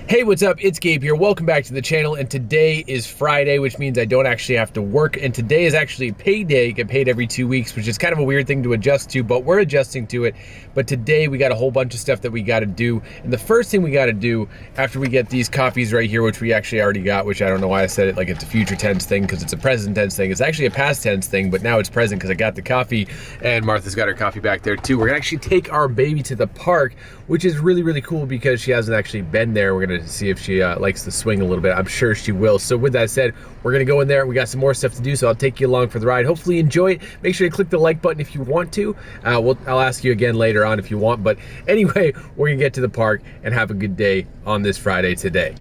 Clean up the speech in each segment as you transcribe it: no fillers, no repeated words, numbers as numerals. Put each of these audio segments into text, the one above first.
Hey, what's up? It's Gabe here. Welcome back to the channel, and today is Friday, which means I don't actually have to work, and today is actually payday. Get paid every 2 weeks, which is kind of a weird thing to adjust to, but we're adjusting to it. But today we got a whole bunch of stuff that we got to do, and the first thing we got to do after we get these coffees right here, which we actually already got, which I don't know why I said it like it's a future tense thing, because it's a present tense thing. It's actually a past tense thing, but now it's present because I got the coffee, and Martha's got her coffee back there too. We're gonna actually take our baby to the park, which is really, really cool because she hasn't actually been there. We're gonna see if she likes to swing a little bit. I'm sure she will. So with that said, we're gonna go in there. We got some more stuff to do, so I'll take you along for the ride. Hopefully enjoy it. Make sure you click the like button if you want to. I'll ask you again later on if you want, but anyway, we're gonna get to the park and have a good day on this Friday today.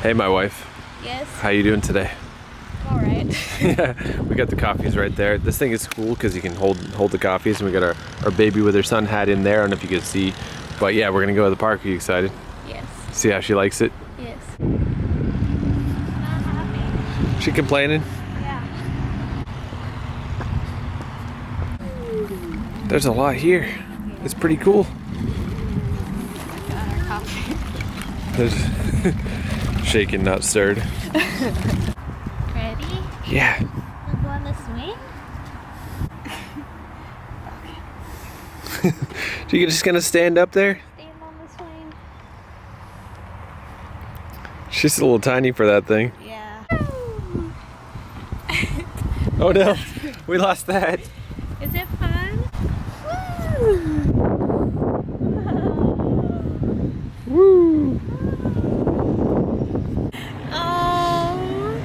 Hey, my wife. Yes. How you doing today? All right. Yeah, we got the coffees right there. This thing is cool because you can hold the coffees, and we got our baby with her sun hat in there. I don't know if you can see, but yeah, we're gonna go to the park. Are you excited? Yes. See how she likes it? Yes. Not happy. She complaining? Yeah. There's a lot here. It's pretty cool. Got our coffee. There's shaken, not stirred. Ready? Yeah. Wanna go on the swing? So you're just gonna stand up there? Stand on the swing. She's a little tiny for that thing. Yeah. Oh no, we lost that. Is it fun? Woo! Woo! Oh,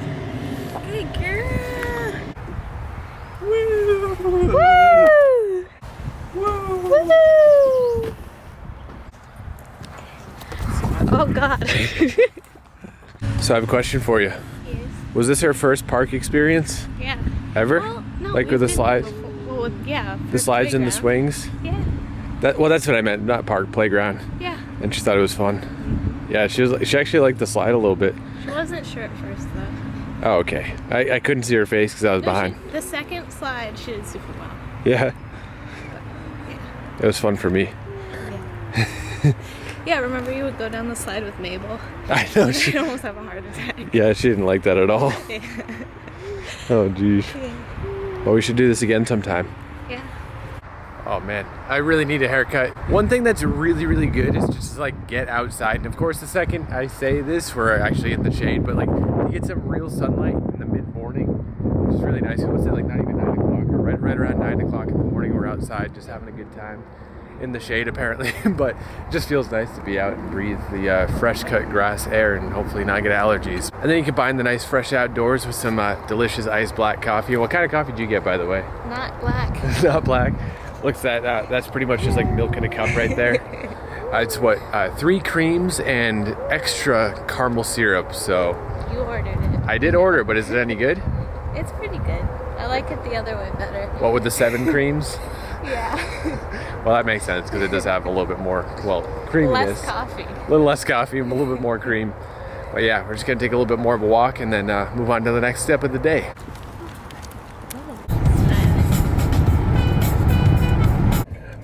good girl. Woo! Woo! Woo! Oh God. So I have a question for you. Yes. Was this her first park experience Yeah. ever? Well, no, Like with the we've been slides? before. Well, yeah. The for slides and the playground. swings? Yeah. Well, that's what I meant, not park, playground. Yeah. And she thought it was fun. Yeah, she actually liked the slide a little bit. She wasn't sure at first though. Oh, okay. I couldn't see her face because I was No, behind. the second slide she did super well. Yeah. It was fun for me. Yeah, remember you would go down the slide with Mabel? I know. She'd almost have a heart attack. Yeah, she didn't like that at all. Oh, geez. Well, we should do this again sometime. Yeah. Oh man, I really need a haircut. One thing that's really, really good is just like get outside. And of course, the second I say this, we're actually in the shade, but like you get some real sunlight in the mid-morning, which is really nice. What's it, like not even 9 o'clock, or right around 9 o'clock in the morning, we're outside just having a good time in the shade apparently. But it just feels nice to be out and breathe the fresh cut grass air and hopefully not get allergies. And then you combine the nice fresh outdoors with some delicious iced black coffee. What kind of coffee did you get, by the way? Not black. Not black. Looks at that's pretty much just like milk in a cup right there. It's what 3 creams and extra caramel syrup. So You ordered it. I did order, but is it any good? It's pretty good. I like it the other way better. What with the 7 creams? Yeah. Well, that makes sense because it does have a little bit more, well, creaminess. Less coffee. A little less coffee, a little bit more cream. But yeah, we're just gonna take a little bit more of a walk and then move on to the next step of the day.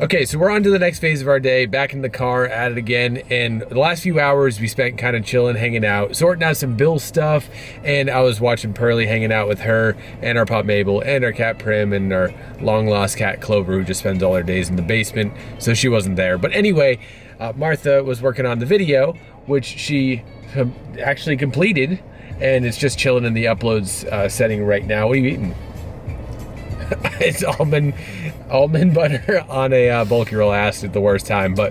Okay, so we're on to the next phase of our day, back in the car, at it again, and the last few hours we spent kind of chilling, hanging out, sorting out some Bill stuff, and I was watching Pearly, hanging out with her, and our pup Mabel, and our cat Prim, and our long-lost cat Clover, who just spends all her days in the basement, so she wasn't there. But anyway, Martha was working on the video, which she actually completed, and it's just chilling in the uploads setting right now. What are you eating? It's almond butter on a bulky roll. I asked at the worst time, but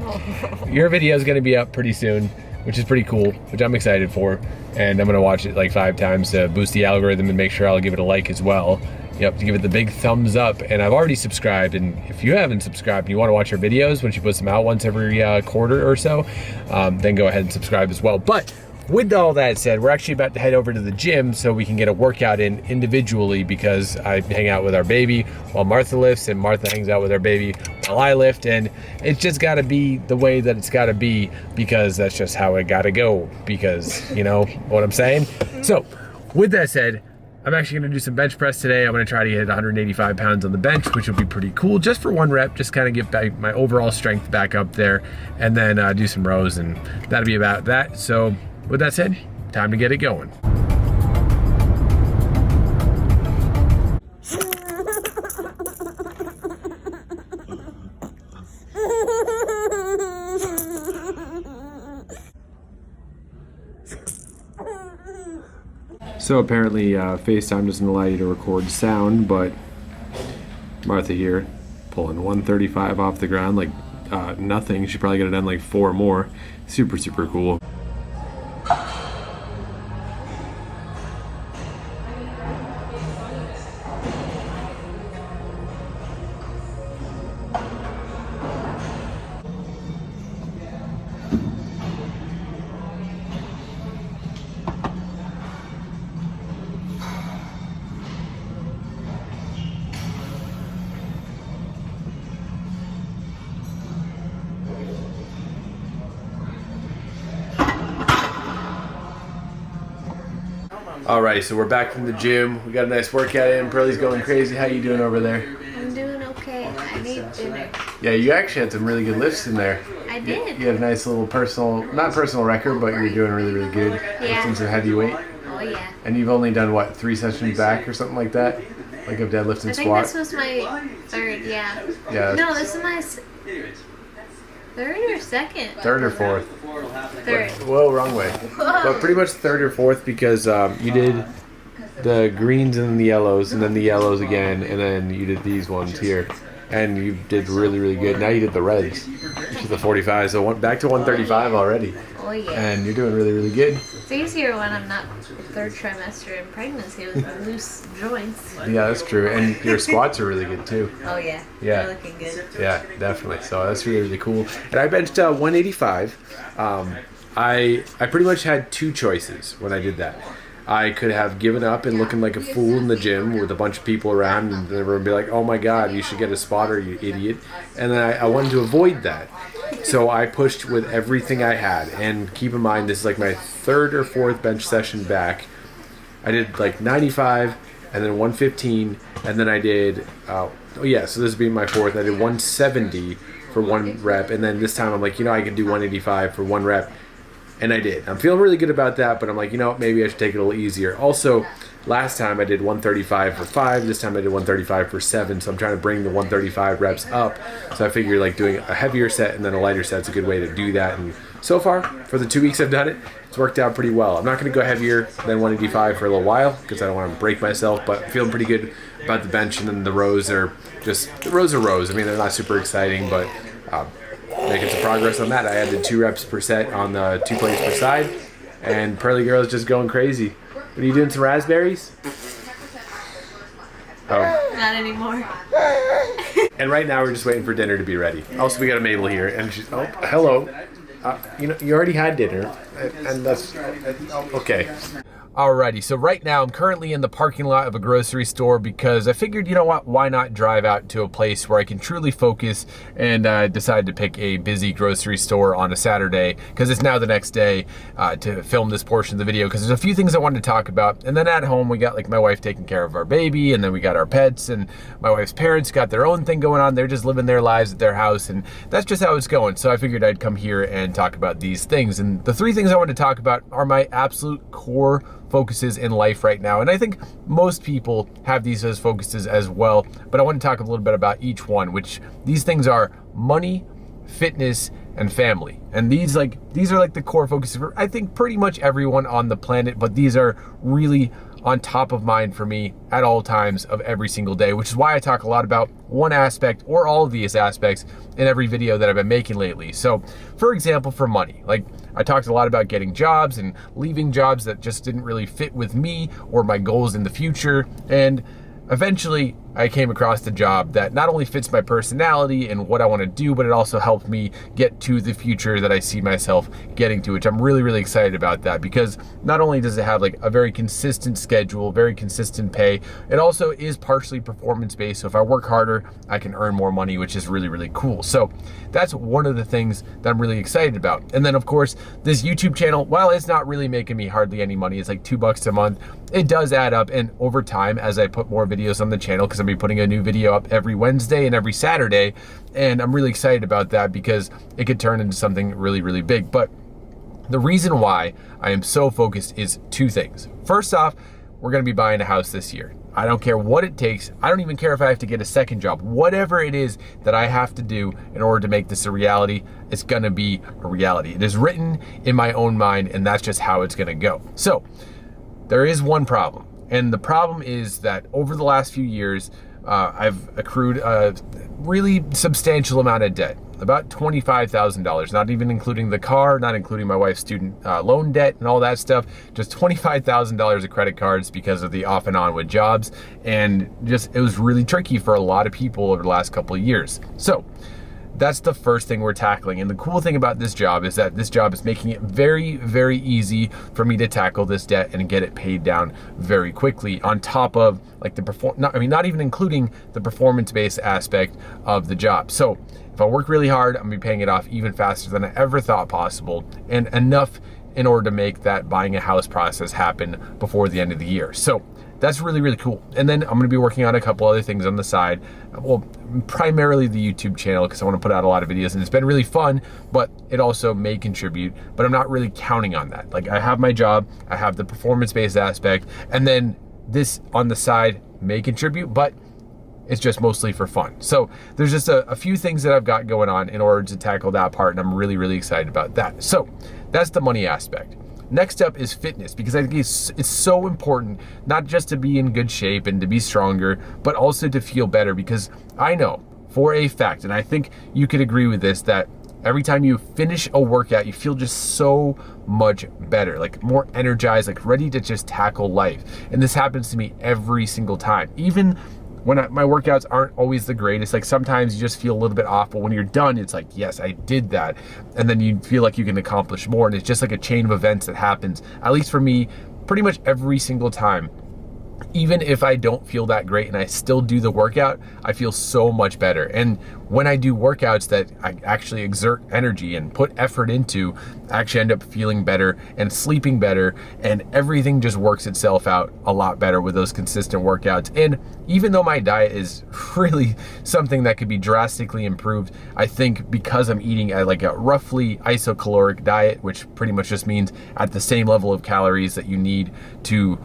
your video is going to be up pretty soon, which is pretty cool, which I'm excited for, and I'm going to watch it like 5 times to boost the algorithm and make sure I'll give it a like as well. Yep, to give it the big thumbs up. And I've already subscribed, and if you haven't subscribed and you want to watch her videos when she puts them out once every quarter or so, then go ahead and subscribe as well. But with all that said, we're actually about to head over to the gym so we can get a workout in individually, because I hang out with our baby while Martha lifts, and Martha hangs out with our baby while I lift, and it's just got to be the way that it's got to be, because that's just how it got to go, because you know what I'm saying? So with that said, I'm actually gonna do some bench press today. I'm gonna try to hit 185 pounds on the bench, which will be pretty cool, just for 1 rep, just kind of get back my overall strength back up there, and then do some rows, and that'll be about that. So with that said, time to get it going. So apparently FaceTime doesn't allow you to record sound, but Martha here pulling 135 off the ground like nothing. She probably could have done like 4 more. Super, super cool. Alright, so we're back from the gym. We got a nice workout in. Pearlie's going crazy. How you doing over there? I'm doing okay. I need dinner. Yeah, you actually had some really good lifts in there. I did. You had a nice little not personal record, but you're doing really, really good. Yeah. Lifting some heavy weight. Oh yeah. And you've only done, what, 3 sessions back or something like that? Like a deadlift and I think squat? this was my 3rd, yeah. Yeah. No, this is my 3rd or 2nd? 3rd or 4th? 3rd. Whoa, wrong way. But pretty much 3rd or 4th, because you did the greens and the yellows, and then the yellows again, and then you did these ones here. And you did really, really good. Now you did the reds, which is the 45. So back to 135 already. Oh yeah. And you're doing really, really good. It's easier when I'm not 3rd trimester in pregnancy with loose joints. Yeah, that's true. And your squats are really good too. Oh yeah. Yeah. They're looking good. Yeah, definitely. So that's really, really cool. And I benched 185. I pretty much had 2 choices when I did that. I could have given up and looking like a fool in the gym with a bunch of people around, and everyone would be like, oh my god, you should get a spotter, you idiot. And then I wanted to avoid that. So I pushed with everything I had. And keep in mind, this is like my 3rd or 4th bench session back. I did like 95 and then 115, and then I did, so this would be my 4th. I did 170 for 1 rep, and then this time I'm like, I can do 185 for 1 rep. And I did. I'm feeling really good about that, but I'm like, maybe I should take it a little easier. Also, last time I did 135 for 5. This time I did 135 for 7. So I'm trying to bring the 135 reps up. So I figure like doing a heavier set and then a lighter set's a good way to do that. And so far, for the 2 weeks I've done it, it's worked out pretty well. I'm not going to go heavier than 185 for a little while because I don't want to break myself, but I'm feeling pretty good about the bench. And then the rows are rows. I mean, they're not super exciting, but making some progress on that. I added 2 reps per set on the 2 plates per side, and Pearly Girl is just going crazy. What are you doing, some raspberries? Oh. Not anymore. And right now we're just waiting for dinner to be ready. Also, we got a Mabel here, and she's, oh, hello. You already had dinner, and that's, okay. Alrighty, so right now I'm currently in the parking lot of a grocery store because I figured, why not drive out to a place where I can truly focus, and decided to pick a busy grocery store on a Saturday because it's now the next day to film this portion of the video because there's a few things I wanted to talk about. And then at home we got like my wife taking care of our baby, and then we got our pets, and my wife's parents got their own thing going on. They're just living their lives at their house, and that's just how it's going. So I figured I'd come here and talk about these things. And the 3 things I want to talk about are my absolute core focuses in life right now. And I think most people have these as focuses as well, but I want to talk a little bit about each one, which these things are money, fitness, and family. And these are like the core focuses for I think pretty much everyone on the planet, but these are really on top of mind for me at all times of every single day, which is why I talk a lot about one aspect or all of these aspects in every video that I've been making lately. So for example, for money, like I talked a lot about getting jobs and leaving jobs that just didn't really fit with me or my goals in the future. And eventually I came across the job that not only fits my personality and what I want to do, but it also helped me get to the future that I see myself getting to, which I'm really, really excited about that, because not only does it have like a very consistent schedule, very consistent pay, it also is partially performance-based. So if I work harder, I can earn more money, which is really, really cool. So that's one of the things that I'm really excited about. And then of course, this YouTube channel, while it's not really making me hardly any money, it's like $2 a month, it does add up. And over time, as I put more videos on the channel, because I'm gonna be putting a new video up every Wednesday and every Saturday, and I'm really excited about that because it could turn into something really, really big. But the reason why I am so focused is two things. First off, we're gonna be buying a house this year. I don't care what it takes. I don't even care if I have to get a second job. Whatever it is that I have to do in order to make this a reality, it's gonna be a reality. It is written in my own mind, and that's just how it's gonna go. So there is one problem. And the problem is that over the last few years, I've accrued a really substantial amount of debt, about $25,000, not even including the car, not including my wife's student loan debt and all that stuff, just $25,000 of credit cards because of the off and on with jobs. And just, it was really tricky for a lot of people over the last couple of years. So that's the first thing we're tackling. And the cool thing about this job is that this job is making it very, very easy for me to tackle this debt and get it paid down very quickly, on top of like the not even including the performance-based aspect of the job. So if I work really hard, I'm gonna be paying it off even faster than I ever thought possible, and enough in order to make that buying a house process happen before the end of the year. So that's really, really cool. And then I'm gonna be working on a couple other things on the side. Well, primarily the YouTube channel, because I wanna put out a lot of videos, and it's been really fun, but it also may contribute, but I'm not really counting on that. Like, I have my job, I have the performance-based aspect, and then this on the side may contribute, but it's just mostly for fun. So there's just a few things that I've got going on in order to tackle that part, and I'm really, really excited about that. So that's the money aspect. Next up is fitness, because I think it's so important, not just to be in good shape and to be stronger, but also to feel better, because I know for a fact, and I think you could agree with this, that every time you finish a workout, you feel just so much better, like more energized, like ready to just tackle life. And this happens to me every single time. Even when my workouts aren't always the greatest, like sometimes you just feel a little bit off, but when you're done, it's like, yes, I did that. And then you feel like you can accomplish more. And it's just like a chain of events that happens, at least for me, pretty much every single time. Even if I don't feel that great and I still do the workout, I feel so much better. And when I do workouts that I actually exert energy and put effort into, I actually end up feeling better and sleeping better, and everything just works itself out a lot better with those consistent workouts. And even though my diet is really something that could be drastically improved, I think because I'm eating at like a roughly isocaloric diet, which pretty much just means at the same level of calories that you need to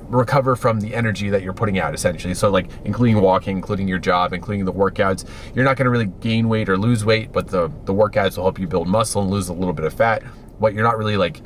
recover from the energy that you're putting out, essentially. So like including walking, including your job, including the workouts, you're not gonna really gain weight or lose weight, but the workouts will help you build muscle and lose a little bit of fat, but you're not really like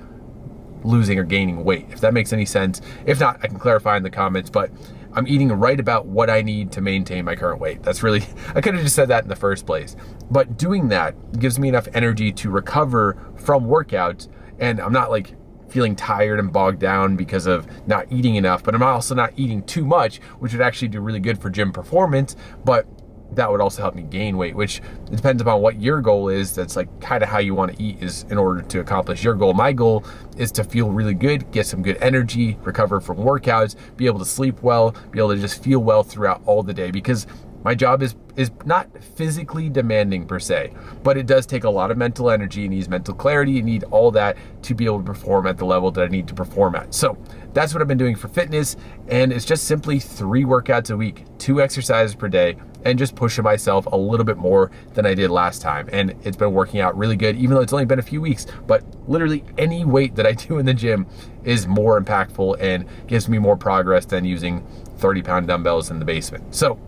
losing or gaining weight, if that makes any sense. If not, I can clarify in the comments, but I'm eating right about what I need to maintain my current weight. That's really, I could have just said that in the first place, but doing that gives me enough energy to recover from workouts, and I'm not like feeling tired and bogged down because of not eating enough, but I'm also not eating too much, which would actually do really good for gym performance, but that would also help me gain weight, which depends upon what your goal is. That's like kind of how you want to eat is in order to accomplish your goal. My goal is to feel really good, get some good energy, recover from workouts, be able to sleep well, be able to just feel well throughout all the day, because my job is not physically demanding per se, but it does take a lot of mental energy. It needs mental clarity. You need all that to be able to perform at the level that I need to perform at. So that's what I've been doing for fitness, and it's just simply 3 workouts a week, 2 exercises per day, and just pushing myself a little bit more than I did last time. And it's been working out really good, even though it's only been a few weeks, but literally any weight that I do in the gym is more impactful and gives me more progress than using 30-pound dumbbells in the basement. So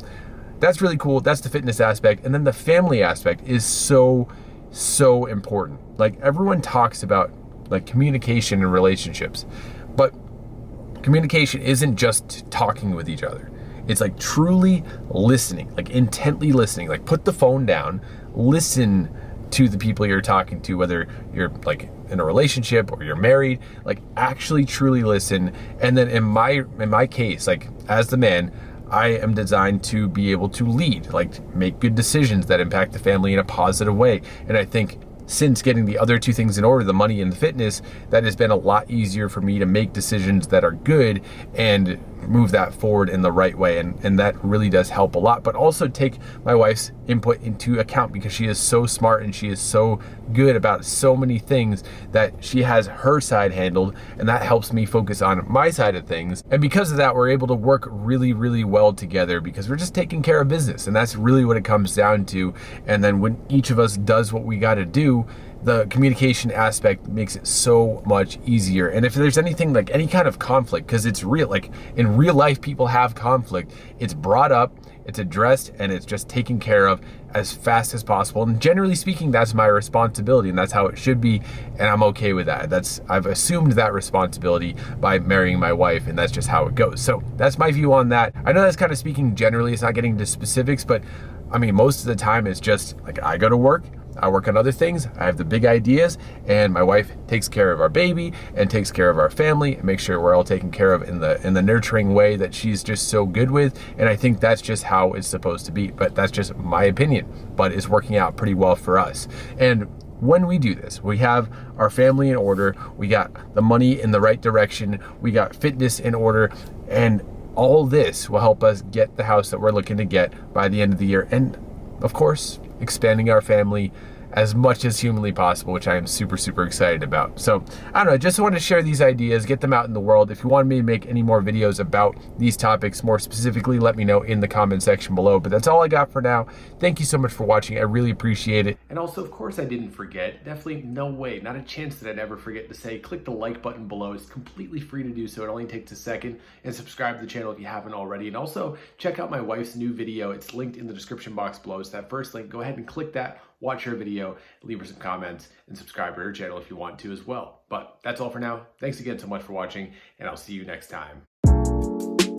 that's really cool. That's the fitness aspect. And then the family aspect is so important. Like, everyone talks about like communication and relationships, but communication isn't just talking with each other. It's like truly listening, like intently listening, like put the phone down, listen to the people you're talking to, whether you're like in a relationship or you're married, like actually truly listen. And then in my case, like as the man, I am designed to be able to lead, like make good decisions that impact the family in a positive way. And I think since getting the other two things in order, the money and the fitness, that has been a lot easier for me to make decisions that are good and move that forward in the right way. And that really does help a lot, but also take my wife's input into account because she is so smart and she is so good about so many things that she has her side handled, and that helps me focus on my side of things. And because of that, we're able to work really, really well together because we're just taking care of business, and that's really what it comes down to. And then when each of us does what we got to do, the communication aspect makes it so much easier. And if there's anything like any kind of conflict, because it's real, like in real life, people have conflict, it's brought up, it's addressed, and it's just taken care of as fast as possible. And generally speaking, that's my responsibility, and that's how it should be. And I'm okay with that. I've assumed that responsibility by marrying my wife, and that's just how it goes. So that's my view on that. I know that's kind of speaking generally, it's not getting into specifics, but I mean, most of the time it's just like I go to work, I work on other things, I have the big ideas, and my wife takes care of our baby and takes care of our family and makes sure we're all taken care of in the nurturing way that she's just so good with. And I think that's just how it's supposed to be. But that's just my opinion. But it's working out pretty well for us. And when we do this, we have our family in order, we got the money in the right direction, we got fitness in order, and all this will help us get the house that we're looking to get by the end of the year. And of course, expanding our family as much as humanly possible, which I am super, super excited about. So I don't know, just want to share these ideas, get them out in the world. If you want me to make any more videos about these topics more specifically, let me know in the comment section below. But that's all I got for now. Thank you so much for watching. I really appreciate it. And also, of course, I didn't forget, definitely no way, not a chance that I'd ever forget to say, click the like button below. It's completely free to do so. It only takes a second. And subscribe to the channel if you haven't already. And also check out my wife's new video. It's linked in the description box below. So that first link, go ahead and click that, watch her video, leave her some comments, and subscribe to her channel if you want to as well. But that's all for now. Thanks again so much for watching, and I'll see you next time.